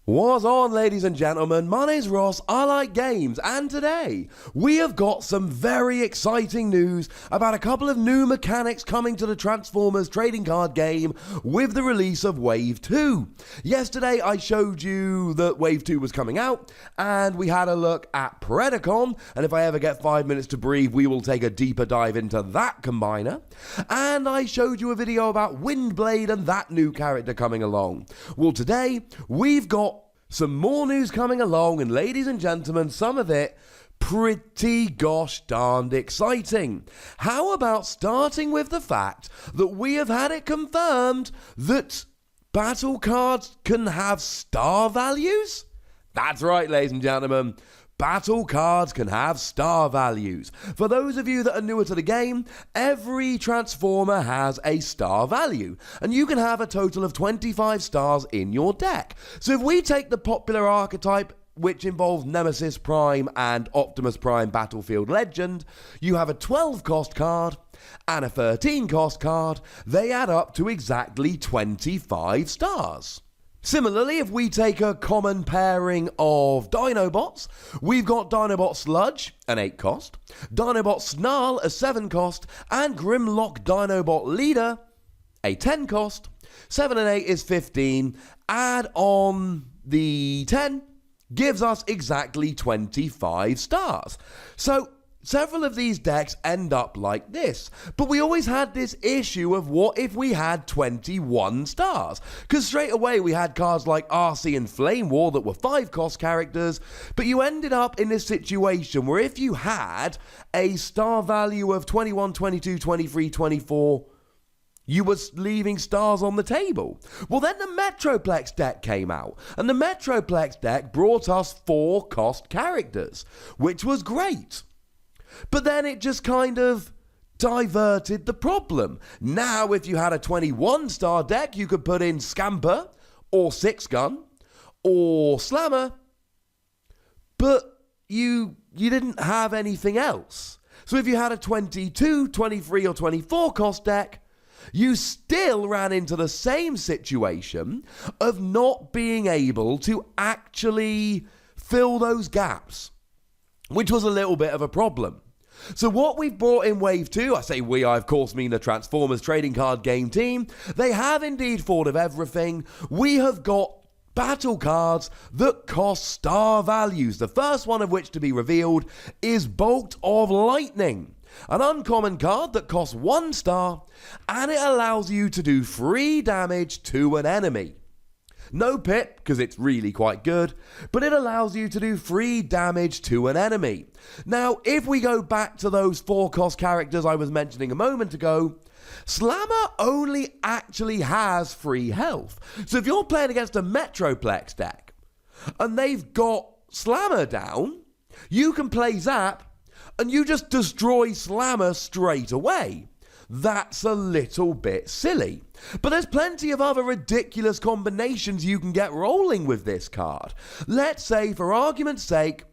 What's on, ladies and gentlemen? My name's Ross, I like games, and today we have got some very exciting news about a couple of new mechanics coming to the Transformers trading card game with the release of Wave 2. Yesterday I showed you that Wave 2 was coming out, and we had a look at Predacon, and if I ever get 5 minutes to breathe, we will take a deeper dive into that combiner. And I showed you a video about Windblade and that new character coming along. Well, today we've got some more news coming along, and ladies and gentlemen, some of it pretty gosh darned exciting. How about starting with the fact that we have had it confirmed that battle cards can have star values? That's right, ladies and gentlemen. Battle cards can have star values. For those of you that are newer to the game, every Transformer has a star value, and you can have a total of 25 stars in your deck. So if we take the popular archetype, which involves Nemesis Prime and Optimus Prime Battlefield Legend, you have a 12 cost card and a 13 cost card. They add up to exactly 25 stars. Similarly, if we take a common pairing of Dinobots, we've got Dinobot Sludge, an 8 cost, Dinobot Snarl, a 7 cost, and Grimlock Dinobot Leader, a 10 cost. 7 and 8 is 15. Add on the 10, gives us exactly 25 stars. So several of these decks end up like this, but we always had this issue of what if we had 21 stars? Because straight away we had cards like RC and Flame War that were 5 cost characters, but you ended up in this situation where if you had a star value of 21, 22, 23, 24, you were leaving stars on the table. Well, then the Metroplex deck came out, and the Metroplex deck brought us 4 cost characters, which was great. But then it just kind of diverted the problem. Now, if you had a 21-star deck, you could put in Scamper, or Six Gun, or Slammer, but you didn't have anything else. So if you had a 22, 23, or 24 cost deck, you still ran into the same situation of not being able to actually fill those gaps, which was a little bit of a problem. So what we've brought in Wave 2, I say we, I of course mean the Transformers trading card game team, they have indeed thought of everything. We have got battle cards that cost star values, the first one of which to be revealed is Bolt of Lightning, an uncommon card that costs 1 star, and it allows you to do free damage to an enemy. No pip, because it's really quite good, but it allows you to do free damage to an enemy. Now, if we go back to those 4 cost characters I was mentioning a moment ago, Slammer only actually has free health. So if you're playing against a Metroplex deck, and they've got Slammer down, you can play Zap, and you just destroy Slammer straight away. That's a little bit silly. But there's plenty of other ridiculous combinations you can get rolling with this card. Let's say, for argument's sake,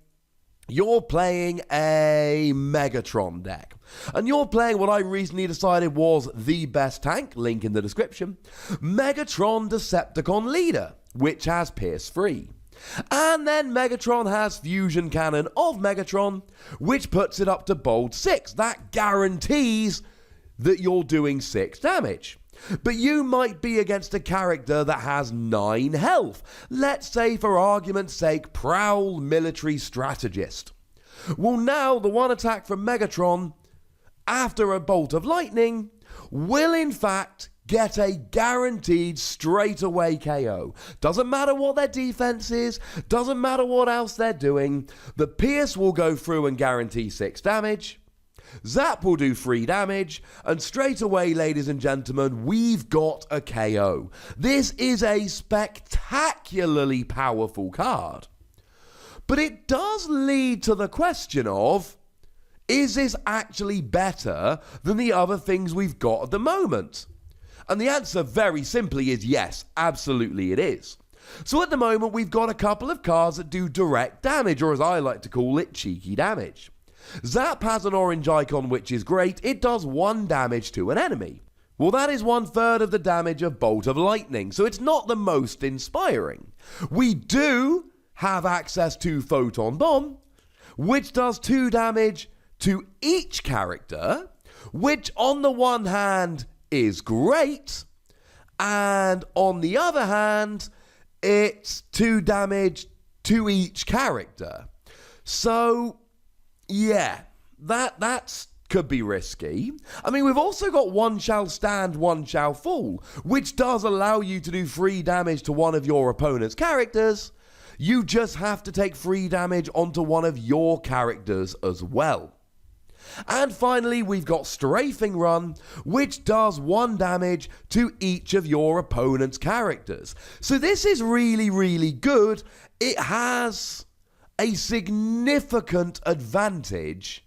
you're playing a Megatron deck, and you're playing what I recently decided was the best tank, link in the description, Megatron Decepticon Leader, which has Pierce 3. And then Megatron has Fusion Cannon of Megatron, which puts it up to Bold 6. That guarantees that you're doing 6 damage. But you might be against a character that has 9 health. Let's say, for argument's sake, Prowl Military Strategist. Well, now the one attack from Megatron after a Bolt of Lightning will in fact get a guaranteed straight away KO. Doesn't matter what their defense is, doesn't matter what else they're doing, the Pierce will go through and guarantee 6 damage. Zap will do 3 damage, and straight away, ladies and gentlemen, we've got a KO. This is a spectacularly powerful card. But it does lead to the question of, is this actually better than the other things we've got at the moment? And the answer very simply is yes, absolutely it is. So at the moment, we've got a couple of cards that do direct damage, or as I like to call it, cheeky damage. Zap has an orange icon, which is great. It does 1 damage to an enemy. Well, that is 1/3 of the damage of Bolt of Lightning, so it's not the most inspiring. We do have access to Photon Bomb, which does 2 damage to each character, which on the one hand is great, and on the other hand, it's 2 damage to each character. So, yeah, that's could be risky. I mean, we've also got One Shall Stand, One Shall Fall, which does allow you to do free damage to one of your opponent's characters. You just have to take free damage onto one of your characters as well. And finally, we've got Strafing Run, which does 1 damage to each of your opponent's characters. So this is really, really good. It has a significant advantage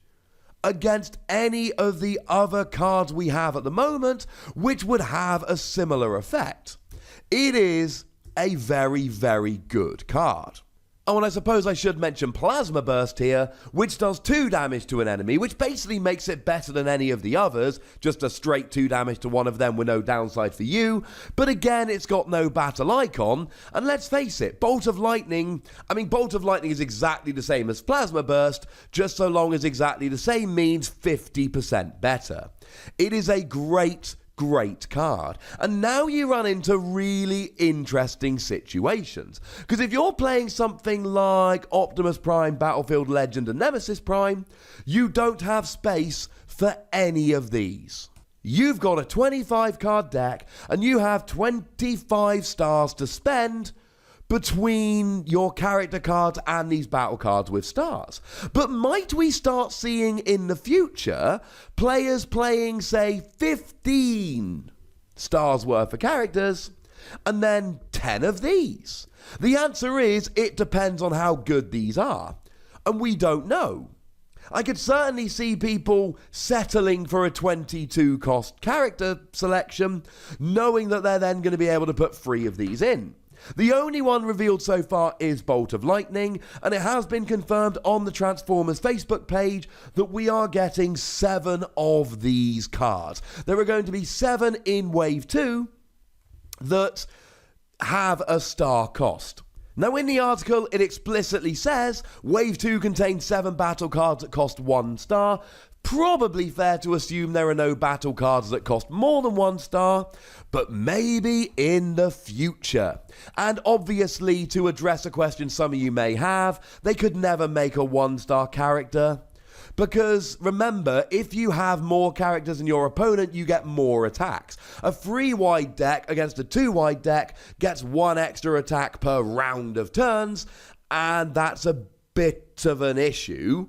against any of the other cards we have at the moment, which would have a similar effect. It is a very, very good card. Oh, and I suppose I should mention Plasma Burst here, which does 2 damage to an enemy, which basically makes it better than any of the others, just a straight 2 damage to one of them with no downside for you. But again, it's got no battle icon, and let's face it, Bolt of Lightning is exactly the same as Plasma Burst, just so long as exactly the same means 50% better. It is a great card. And now you run into really interesting situations. Because if you're playing something like Optimus Prime, Battlefield Legend, and Nemesis Prime, you don't have space for any of these. You've got a 25 card deck, and you have 25 stars to spend between your character cards and these battle cards with stars. But might we start seeing in the future players playing, say, 15 stars worth of characters and then 10 of these? The answer is it depends on how good these are, and we don't know. I could certainly see people settling for a 22 cost character selection, knowing that they're then going to be able to put 3 of these in. The only one revealed so far is Bolt of Lightning, and it has been confirmed on the Transformers Facebook page that we are getting 7 of these cards. There are going to be 7 in Wave 2 that have a star cost. Now, in the article, it explicitly says Wave 2 contains 7 battle cards that cost 1 star. Probably fair to assume there are no battle cards that cost more than 1 star, but maybe in the future. And obviously, to address a question some of you may have, they could never make a 1-star character. Because remember, if you have more characters than your opponent, you get more attacks. A 3-wide deck against a 2-wide deck gets 1 extra attack per round of turns, and that's a bit of an issue.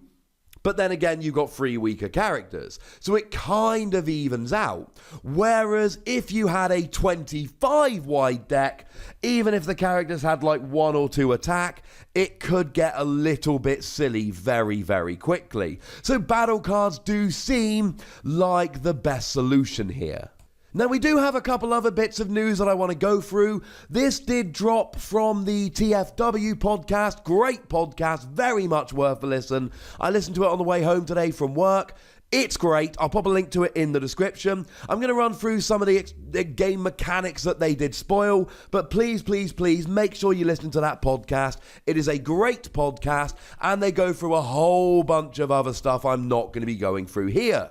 But then again, you've got 3 weaker characters. So it kind of evens out. Whereas if you had a 25-wide deck, even if the characters had like 1 or 2 attack, it could get a little bit silly very, very quickly. So battle cards do seem like the best solution here. Now, we do have a couple other bits of news that I want to go through. This did drop from the TFW podcast. Great podcast, very much worth a listen. I listened to it on the way home today from work. It's great. I'll pop a link to it in the description. I'm going to run through some of the game mechanics that they did spoil, but please, please, please make sure you listen to that podcast. It is a great podcast, and they go through a whole bunch of other stuff I'm not going to be going through here.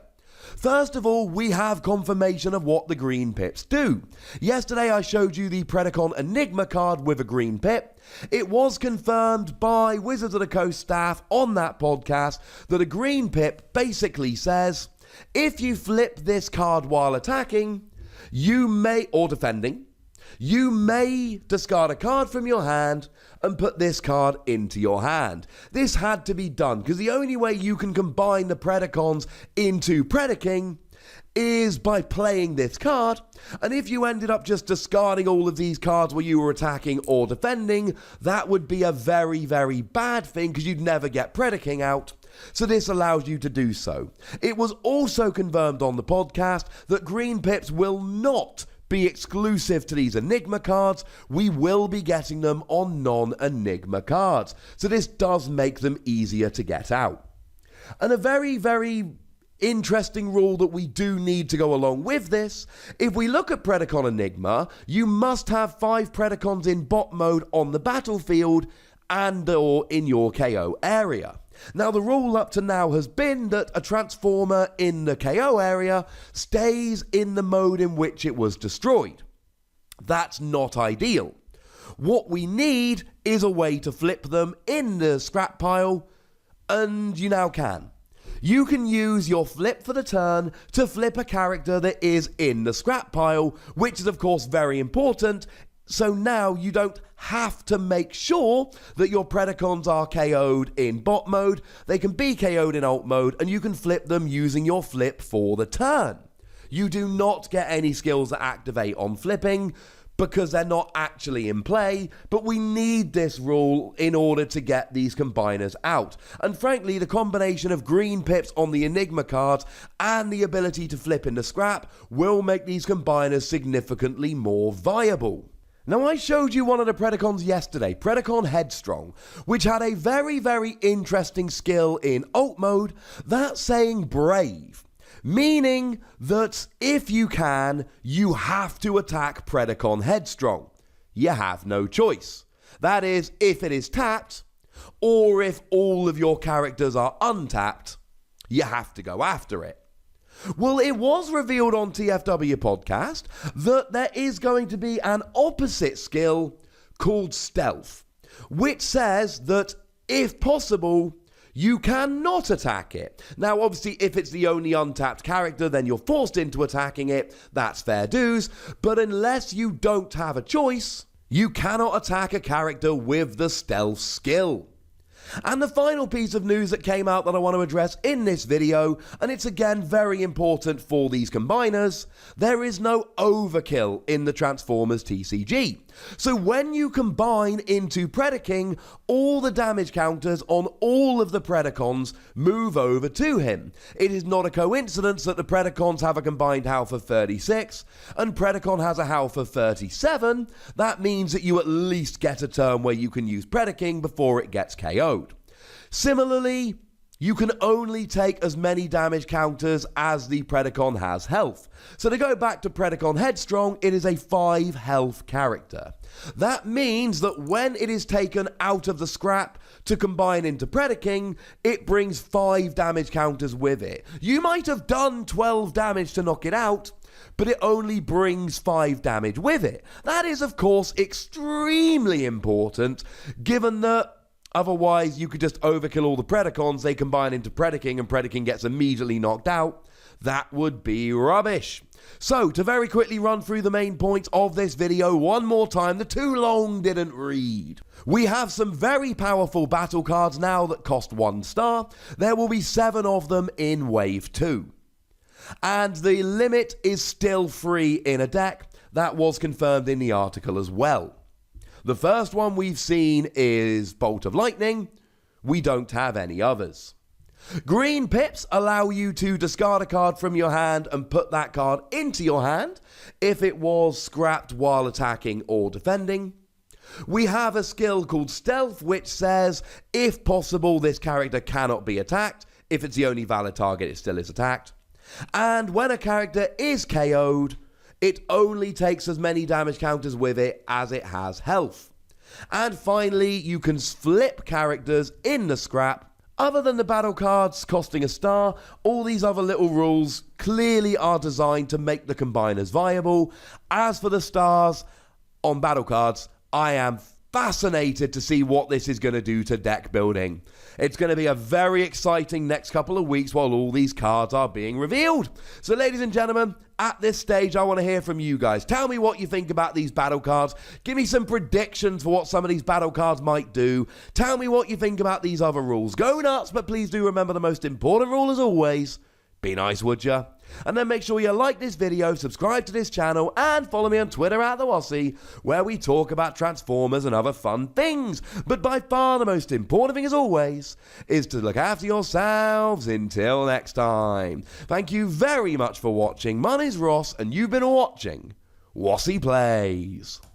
First of all, we have confirmation of what the green pips do. Yesterday I showed you the Predacon Enigma card with a green pip. It was confirmed by Wizards of the Coast staff on that podcast that a green pip basically says, if you flip this card while attacking, or defending, you may discard a card from your hand and put this card into your hand. This had to be done because the only way you can combine the Predacons into Predaking is by playing this card, and if you ended up just discarding all of these cards where you were attacking or defending, that would be a very, very bad thing because you'd never get Predaking out. So this allows you to do so. It was also confirmed on the podcast that green pips will not be exclusive to these Enigma cards. We will be getting them on non-Enigma cards. So this does make them easier to get out. And a very, very interesting rule that we do need to go along with this. If we look at Predacon Enigma, you must have 5 Predacons in bot mode on the battlefield and or in your KO area. Now, the rule up to now has been that a transformer in the KO area stays in the mode in which it was destroyed. That's not ideal. What we need is a way to flip them in the scrap pile, and you now can. You can use your flip for the turn to flip a character that is in the scrap pile, which is of course very important. So now you don't have to make sure that your Predacons are KO'd in bot mode. They can be KO'd in alt mode, and you can flip them using your flip for the turn. You do not get any skills that activate on flipping because they're not actually in play, but we need this rule in order to get these combiners out. And frankly, the combination of green pips on the Enigma cards and the ability to flip into scrap will make these combiners significantly more viable. Now, I showed you one of the Predacons yesterday, Predacon Headstrong, which had a very, very interesting skill in alt mode, that's saying brave. Meaning that if you can, you have to attack Predacon Headstrong. You have no choice. That is, if it is tapped, or if all of your characters are untapped, you have to go after it. Well, it was revealed on TFW Podcast that there is going to be an opposite skill called Stealth, which says that, if possible, you cannot attack it. Now, obviously, if it's the only untapped character, then you're forced into attacking it. That's fair dues. But unless you don't have a choice, you cannot attack a character with the Stealth skill. And the final piece of news that came out that I want to address in this video, and it's again very important for these combiners, there is no overkill in the Transformers TCG. So when you combine into Predaking, all the damage counters on all of the Predacons move over to him. It is not a coincidence that the Predacons have a combined health of 36, and Predacon has a health of 37. That means that you at least get a turn where you can use Predaking before it gets KO'd. Similarly, you can only take as many damage counters as the Predacon has health. So to go back to Predacon Headstrong, it is a 5 health character. That means that when it is taken out of the scrap to combine into Predaking, it brings 5 damage counters with it. You might have done 12 damage to knock it out, but it only brings 5 damage with it. That is, of course, extremely important, given that otherwise, you could just overkill all the Predacons, they combine into Predaking, and Predaking gets immediately knocked out. That would be rubbish. So, to very quickly run through the main points of this video one more time, the too long didn't read. We have some very powerful battle cards now that cost 1 star. There will be 7 of them in Wave 2. And the limit is still free in a deck. That was confirmed in the article as well. The first one we've seen is Bolt of Lightning. We don't have any others. Green pips allow you to discard a card from your hand and put that card into your hand if it was scrapped while attacking or defending. We have a skill called Stealth, which says, if possible, this character cannot be attacked. If it's the only valid target, it still is attacked. And when a character is KO'd, it only takes as many damage counters with it as it has health. And finally, you can flip characters in the scrap. Other than the battle cards costing a star, all these other little rules clearly are designed to make the combiners viable. As for the stars on battle cards, I am fascinated to see what this is going to do to deck building. It's going to be a very exciting next couple of weeks while all these cards are being revealed. So ladies and gentlemen, at this stage I want to hear from you guys. Tell me what you think about these battle cards. Give me some predictions for what some of these battle cards might do. Tell me what you think about these other rules. Go nuts, but please do remember the most important rule as always. Be nice, would ya? And then make sure you like this video, subscribe to this channel, and follow me on Twitter at the Wossy, where we talk about Transformers and other fun things. But by far the most important thing, as always, is to look after yourselves until next time. Thank you very much for watching. My name's Ross, and you've been watching Wossy Plays.